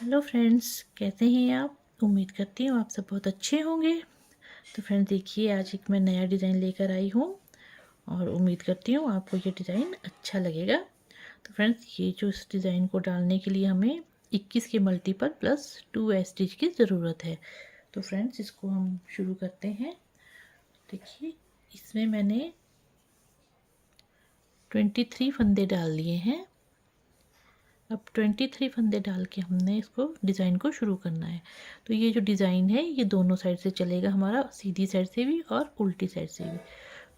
Hello friends, कैसे हैं आप? उम्मीद करती हूँ आप सब बहुत अच्छे होंगे। तो फ्रेंड्स देखिए, आज एक मैं नया डिज़ाइन लेकर आई हूँ और उम्मीद करती हूँ आपको ये डिज़ाइन अच्छा लगेगा। तो फ्रेंड्स, ये जो इस डिज़ाइन को डालने के लिए हमें 21 के मल्टीपल प्लस 2 स्टिच की ज़रूरत है। तो फ्रेंड्स, इसको हम शुरू करते हैं। देखिए, इसमें मैंने 23 फंदे डाल दिए हैं। अब 23 फंदे डाल के हमने इसको डिज़ाइन को शुरू करना है। तो ये जो डिज़ाइन है ये दोनों साइड से चलेगा हमारा, सीधी साइड से भी और उल्टी साइड से भी।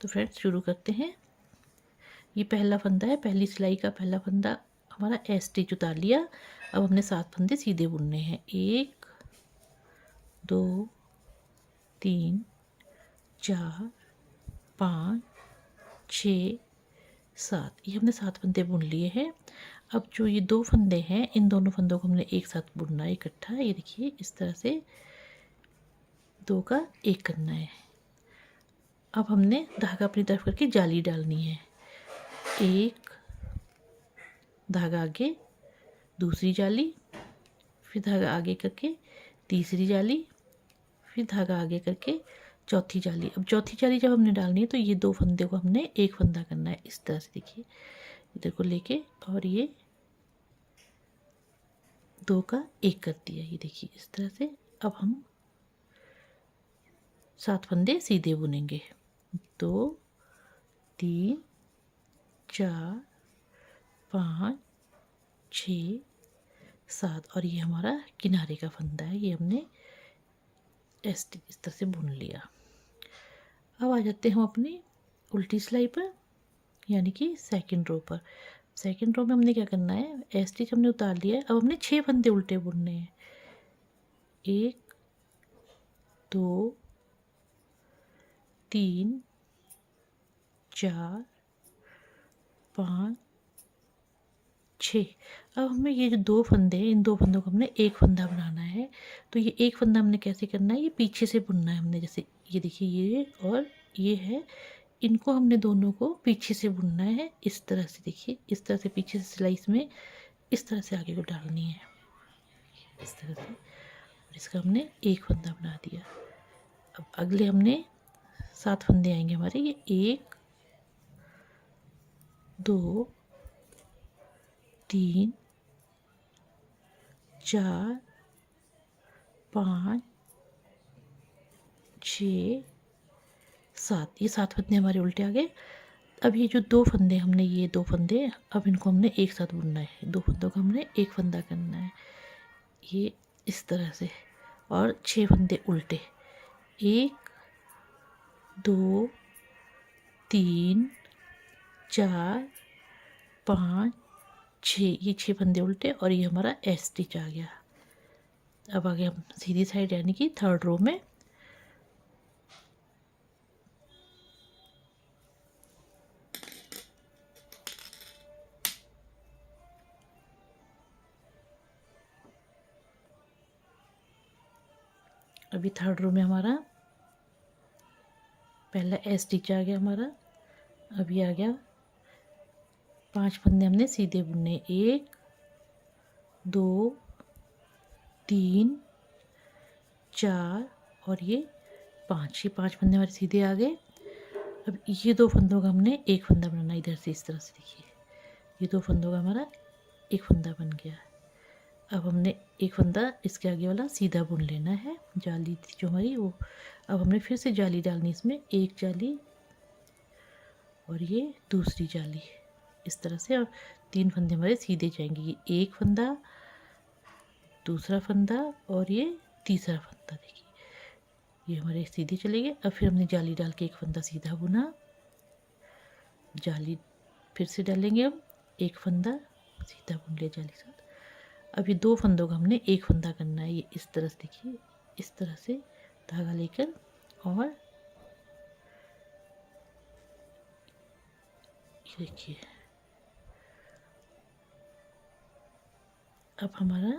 तो फ्रेंड्स शुरू करते हैं। ये पहला फंदा है, पहली सिलाई का पहला फंदा हमारा एस स्टिच उतार लिया। अब हमने 7 फंदे सीधे बुनने हैं। 1 2 3 4 5 6 7, ये हमने 7 फंदे बुन लिए हैं। अब जो ये 2 फंदे हैं, इन दोनों फंदों को हमने एक साथ बुनना है इकट्ठा। ये देखिए, इस तरह से 2 का 1 करना है। अब हमने धागा अपनी तरफ करके जाली डालनी है। एक धागा आगे, दूसरी जाली, फिर धागा आगे करके तीसरी जाली, फिर धागा आगे करके चौथी जाली। अब चौथी जाली जब हमने डालनी है तो ये 2 फंदे को हमने एक फंदा करना है। इस तरह से देखिए, इधर को लेके और ये 2 का 1 कर दिया। ये देखिए इस तरह से। अब हम 7 फंदे सीधे बुनेंगे। 2 3 4 5 6 7, और ये हमारा किनारे का फंदा है। ये हमने इस तरह से बुन लिया। अब आ जाते हैं हम अपनी उल्टी सिलाई पर, यानी कि सेकंड रो पर। सेकंड रो में हमने क्या करना है, एस स्टिच हमने उतार लिया है। अब हमने 6 फंदे उल्टे बुनने हैं। 1 2 3 4 5 6। अब हमें ये जो 2 फंदे हैं, इन 2 फंदों को हमने एक फंदा बनाना है। तो ये एक फंदा हमने कैसे करना है, ये पीछे से बुनना है हमने। जैसे ये देखिए, ये और ये है, इनको हमने दोनों को पीछे से बुनना है। इस तरह से देखिए, इस तरह से पीछे से सिलाई इसमें इस तरह से आगे को डालनी है, इस तरह से। और इसका हमने एक फंदा बना दिया। अब अगले हमने 7 फंदे आएंगे हमारे। ये 1 2 3 4 5 6 7, ये 7 फंदे हमारे उल्टे आ गए। अब ये जो 2 फंदे हमने, ये 2 फंदे, अब इनको हमने एक साथ बुनना है। 2 फंदों का हमने एक फंदा करना है, ये इस तरह से। और 6 फंदे उल्टे। 1 2 3 4 5 6, ये 6 फंदे उल्टे और ये हमारा एस स्टिच आ गया। अब आगे हम सीधी साइड यानी कि थर्ड रो में अभी थर्ड रो में हमारा पहला एस स्टिच आ गया हमारा। अभी आ गया 5 फंदे हमने सीधे बुनने। 1 2 3 4 और ये 5, ये 5 फंदे हमारे सीधे आ गए। अब ये 2 फंदों का हमने एक फंदा बनाना, इधर से इस तरह से। देखिए, ये 2 फंदों का हमारा एक फंदा बन गया। अब हमने एक फंदा इसके आगे वाला सीधा बुन लेना है। जाली थी जो हमारी वो, अब हमने फिर से जाली डालनी इसमें, एक जाली और ये दूसरी जाली, इस तरह से। और 3 फंदे हमारे सीधे जाएंगे। ये एक फंदा, दूसरा फंदा और ये तीसरा फंदा। देखिए, ये हमारे सीधे चले गए। अब फिर हमने जाली डाल के एक फंदा सीधा बुना, जाली फिर से डालेंगे। अब एक फंदा सीधा बुन लिया जाली साथ। अब ये 2 फंदों का हमने एक फंदा करना है। ये इस तरह से देखिए, इस तरह से धागा लेकर, और ये देखिए, अब हमारा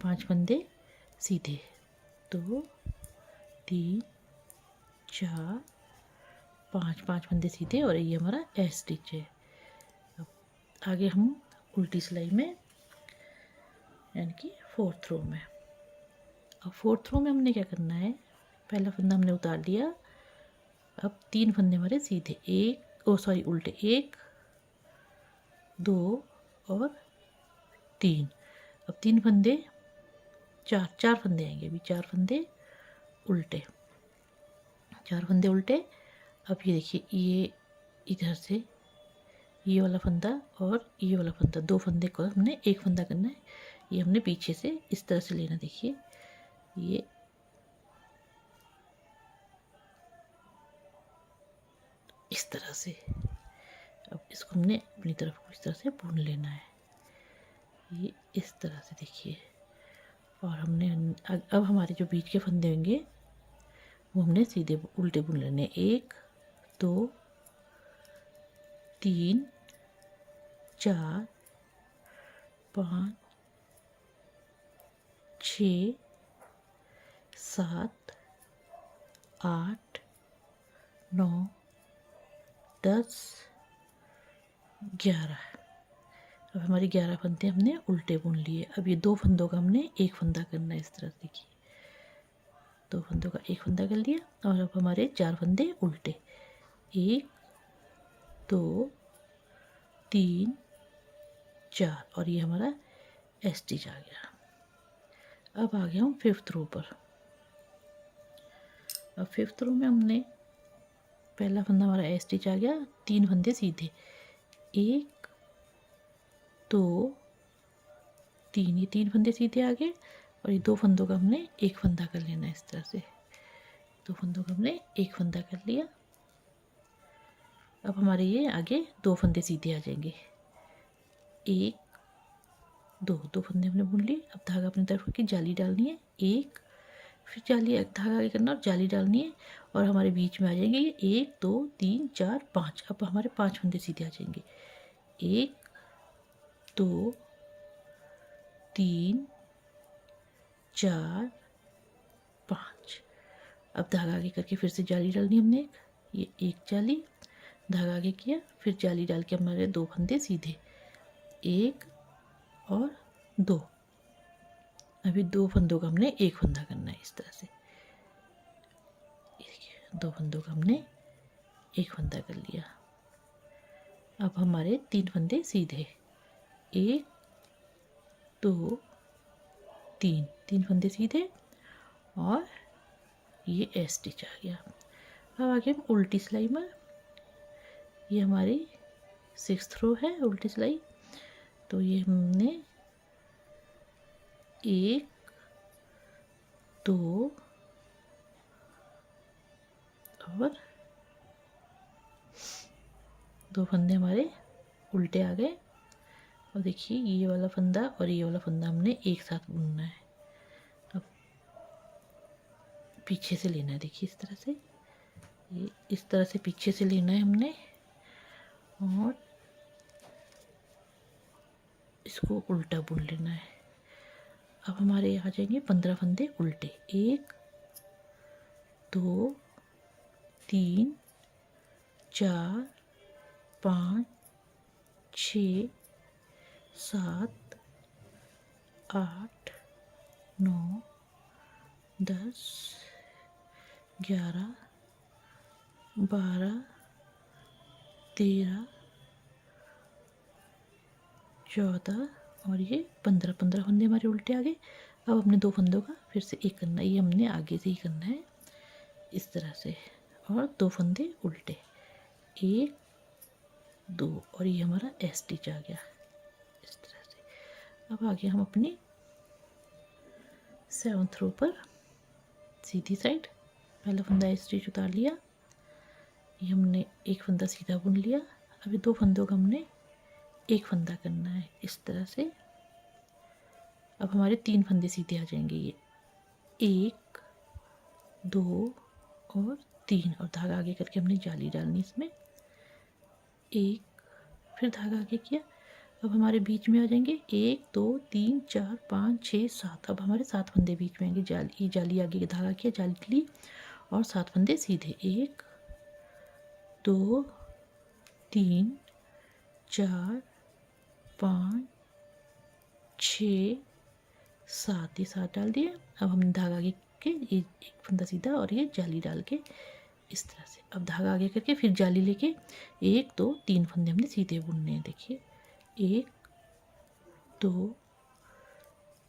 5 फंदे सीधे। 2 3 4 5, 5 फंदे सीधे और ये हमारा एस स्टिच है। अब आगे हम उल्टी सिलाई में यानी कि 4th रो में। अब 4th रो में हमने क्या करना है, पहला फंदा हमने उतार लिया, अब 3 फंदे हमारे सीधे, उल्टे, 1 2 और 3। अब 3 फंदे, चार फंदे आएंगे अभी, 4 फंदे उल्टे, 4 फंदे उल्टे। अब ये देखिए, ये इधर से ये वाला फंदा और ये वाला फंदा, 2 फंदे को हमने एक फंदा करना है। ये हमने पीछे से इस तरह से लेना, देखिए ये इस तरह से। अब इसको हमने अपनी तरफ को इस तरह से बुन लेना है, ये इस तरह से देखिए। और हमने अब हमारे जो बीच के फंदे होंगे वो हमने सीधे उल्टे बुन लेने, 1 2 3 4 5 6 7 8 9 10 11। अब हमारी 11 फंदे हमने उल्टे बुन लिए। अब ये 2 फंदों का हमने एक फंदा करना है, इस तरह से देखिए, 2 फंदों का एक फंदा कर लिया। और अब हमारे 4 फंदे उल्टे, 1 2 3 4, और ये हमारा स्टिच आ गया। अब आ गया हम 5th रो पर। अब 5th रो में हमने पहला फंदा हमारा स्टिच आ गया, 3 फंदे सीधे, 1 2 3, ये 3 फंदे सीधे आ गए। और ये 2 फंदों का हमने एक फंदा कर लेना है, इस तरह से 2 फंदों का हमने एक फंदा कर लिया। अब हमारे ये आगे 2 फंदे सीधे आ जाएंगे, 1 2 फंदे हमने बुन लिए। अब धागा अपनी तरफ की जाली डालनी है, 1 फिर जाली, धागा आगे करना और जाली डालनी है। और हमारे बीच में आ जाएंगे ये 1 2 3 4 5। अब हमारे 5 फंदे सीधे आ जाएंगे, 1 2 3 4 5। अब धागा आगे करके फिर से जाली डालनी हमने, ये एक जाली, धागा आगे किया, फिर जाली डाल के हमारे 2 फंदे सीधे, 1 और 2। अभी 2 फंदों का हमने एक फंदा करना है, इस तरह से 2 फंदों का हमने एक फंदा कर लिया। अब हमारे 3 फंदे सीधे, 1 2 3 फंदे सीधे, और ये स्टिच आ गया। अब आगे हम उल्टी सिलाई में, ये हमारी 6th रो है उल्टी सिलाई। तो ये हमने 1 2 और 2 फंदे हमारे उल्टे आ गए। और देखिए, ये वाला फंदा और ये वाला फंदा हमने एक साथ बुनना है। अब पीछे से लेना है, देखिए इस तरह से, ये इस तरह से पीछे से लेना है हमने, और इसको उल्टा बुन लेना है। अब हमारे आ जाएंगे 15 फंदे उल्टे, 1 2 3 4 5 6 7 8 9 10 11 12 13 14 और ये 15 फंदे हमारे उल्टे आ गए। अब हमने 2 फंदों का फिर से एक करना है, ये हमने आगे से ही करना है, इस तरह से, और 2 फंदे उल्टे, 1 2, और ये हमारा स्टिच आ गया, इस तरह से। अब आगे हम अपनी 7th रो पर सीधी साइड पहला फंदा स्टिच उतार लिया, ये हमने एक फंदा सीधा बुन लिया। अभी 2 फंदों का हमने एक फंदा करना है, इस तरह से। अब हमारे 3 फंदे सीधे आ जाएंगे, ये 1 2 और 3, और धागा आगे करके हमने जाली डालनी इसमें, 1 फिर धागा आगे किया। अब हमारे बीच में आ जाएंगे 1 2 3 4 5 6 7। अब हमारे 7 फंदे बीच में आएंगे, जाली आगे धागा किया, जाली ली, और 7 फंदे सीधे, 1 2 3 4 5 6 7, ये 7 डाल दिए। अब हम धागा आगे के ये एक फंदा सीधा और ये जाली डाल के इस तरह से, अब धागा आगे करके फिर जाली लेके 1 2 3 फंदे हमने सीधे बुनने हैं। देखिए 1 2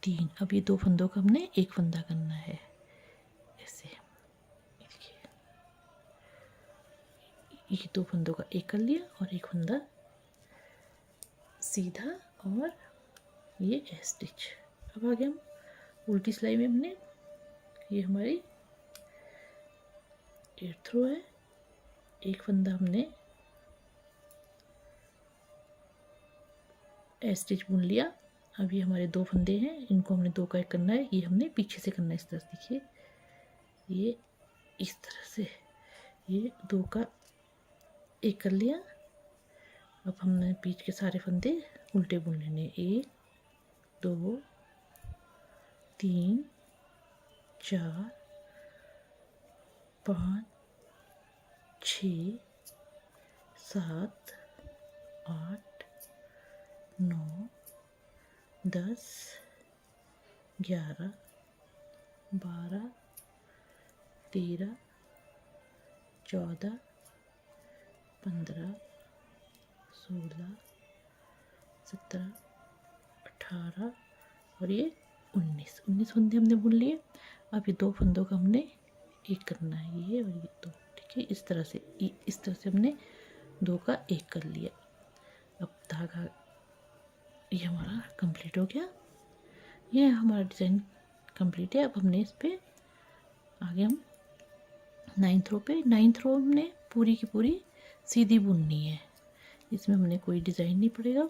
3, अब ये 2 फंदों का हमने एक फंदा करना है ऐसे। देखिए ये 2 फंदों का एक कर लिया और एक फंदा सीधा और ये स्टिच। अब आगे हम उल्टी सिलाई में हमने ये हमारी 8th रो है, एक फंदा हमने स्टिच बुन लिया। अब ये हमारे 2 फंदे हैं, इनको हमने 2 का एक करना है। ये हमने पीछे से करना है इस तरह से। देखिए ये इस तरह से ये 2 का एक कर लिया। अब हमने बीच के सारे फंदे उल्टे बुन लेने। 1 2 3 4 5 6 7 8 9 10 11 12 13 14 15 16 17 18 और ये 19 फंदे हमने बुन लिए। अब ये 2 फंदों का हमने एक करना है, ये और ये 2। ठीक है, इस तरह से हमने 2 का एक कर लिया। अब धागा ये हमारा कंप्लीट हो गया। ये हमारा डिज़ाइन कंप्लीट है। अब हमने इस पे आगे हम 9th रो पे, 9th रो हमने पूरी की पूरी सीधी बुननी है, इसमें हमने कोई डिज़ाइन नहीं पड़ेगा।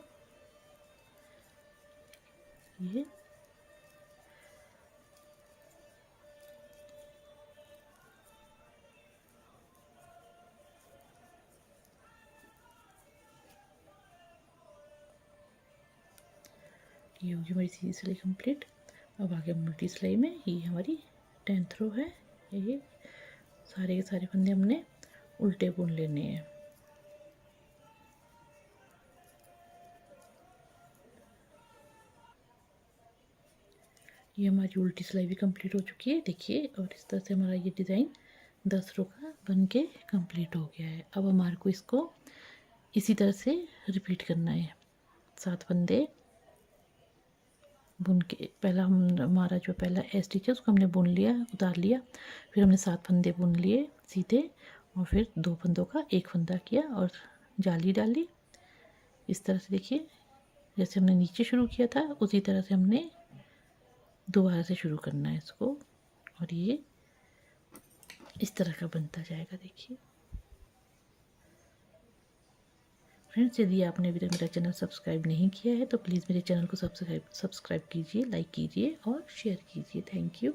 ये होगी हमारी सीधी सिलाई कंप्लीट। अब आगे हम उल्टी सिलाई में, ये हमारी 10th रो है। ये सारे के सारे फंदे हमने उल्टे बुन लेने हैं। ये हमारी उल्टी सिलाई भी कंप्लीट हो चुकी है। देखिए, और इस तरह से हमारा ये डिज़ाइन 10 रो का बन के कंप्लीट हो गया है। अब हमारे को इसको इसी तरह से रिपीट करना है। 7 फंदे बुन के, पहला हमारा जो पहला स्टिच है उसको हमने बुन लिया, उतार लिया। फिर हमने 7 फंदे बुन लिए सीधे, और फिर 2 फंदों का एक फंदा किया और जाली डाली। इस तरह से देखिए, जैसे हमने नीचे शुरू किया था उसी तरह से हमने दोबारा से शुरू करना है इसको, और ये इस तरह का बनता जाएगा। देखिए फ्रेंड्स, यदि आपने अभी तक मेरा चैनल सब्सक्राइब नहीं किया है तो प्लीज़ मेरे चैनल को सब्सक्राइब कीजिए, लाइक कीजिए और शेयर कीजिए। Thank you.